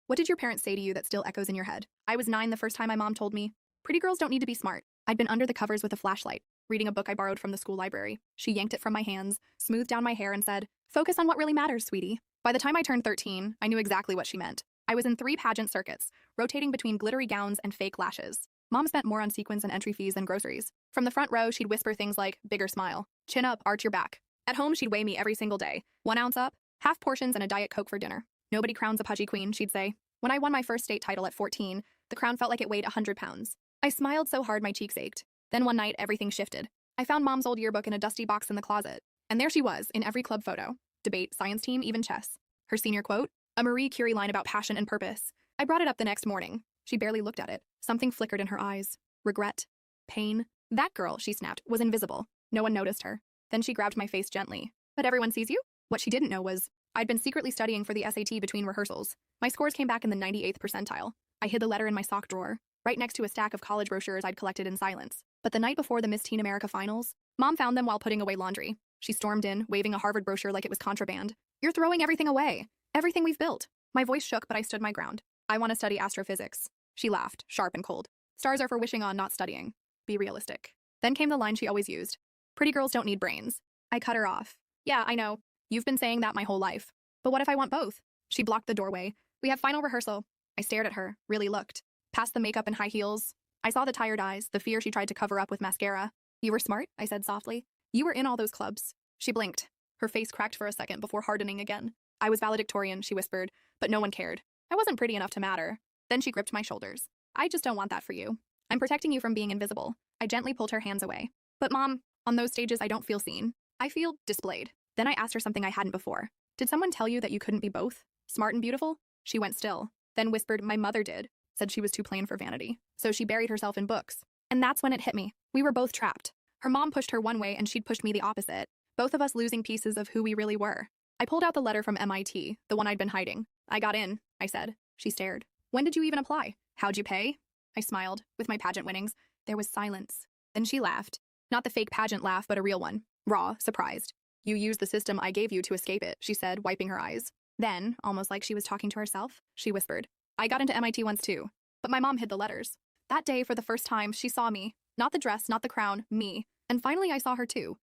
What did your parents say to you that still echoes in your head? I was 9 the first time my mom told me, pretty girls don't need to be smart. I'd been under the covers with a flashlight, reading a book I borrowed from the school library. She yanked it from my hands, smoothed down my hair, and said, focus on what really matters, sweetie. By the time I turned 13, I knew exactly what she meant. I was in 3 pageant circuits, rotating between glittery gowns and fake lashes. Mom spent more on sequins and entry fees than groceries. From the front row, she'd whisper things like, bigger smile, chin up, arch your back. At home, she'd weigh me every single day. 1 ounce up, half portions, and a Diet Coke for dinner. Nobody crowns a pudgy queen, she'd say. When I won my first state title at 14, the crown felt like it weighed 100 pounds. I smiled so hard my cheeks ached. Then one night, everything shifted. I found Mom's old yearbook in a dusty box in the closet. And there she was, in every club photo. Debate, science team, even chess. Her senior quote? A Marie Curie line about passion and purpose. I brought it up the next morning. She barely looked at it. Something flickered in her eyes. Regret. Pain. That girl, she snapped, was invisible. No one noticed her. Then she grabbed my face gently. But everyone sees you? What she didn't know was, I'd been secretly studying for the SAT between rehearsals. My scores came back in the 98th percentile. I hid the letter in my sock drawer, right next to a stack of college brochures I'd collected in silence. But the night before the Miss Teen America finals, Mom found them while putting away laundry. She stormed in, waving a Harvard brochure like it was contraband. You're throwing everything away. Everything we've built. My voice shook, but I stood my ground. I want to study astrophysics. She laughed, sharp and cold. Stars are for wishing on, not studying. Be realistic. Then came the line she always used. Pretty girls don't need brains. I cut her off. Yeah, I know. You've been saying that my whole life. But what if I want both? She blocked the doorway. We have final rehearsal. I stared at her, really looked. Past the makeup and high heels. I saw the tired eyes, the fear she tried to cover up with mascara. You were smart, I said softly. You were in all those clubs. She blinked. Her face cracked for a second before hardening again. I was valedictorian, she whispered, but no one cared. I wasn't pretty enough to matter. Then she gripped my shoulders. I just don't want that for you. I'm protecting you from being invisible. I gently pulled her hands away. But Mom, on those stages I don't feel seen. I feel displayed. Then I asked her something I hadn't before. Did someone tell you that you couldn't be both? Smart and beautiful? She went still, then whispered, my mother did. Said she was too plain for vanity. So she buried herself in books. And that's when it hit me. We were both trapped. Her mom pushed her one way and she'd pushed me the opposite. Both of us losing pieces of who we really were. I pulled out the letter from MIT, the one I'd been hiding. I got in, I said. She stared. When did you even apply? How'd you pay? I smiled. With my pageant winnings, there was silence. Then she laughed. Not the fake pageant laugh, but a real one. Raw, surprised. You used the system I gave you to escape it, she said, wiping her eyes. Then, almost like she was talking to herself, she whispered, I got into MIT once too, but my mom hid the letters. That day, for the first time, she saw me. Not the dress, not the crown, me. And finally I saw her too.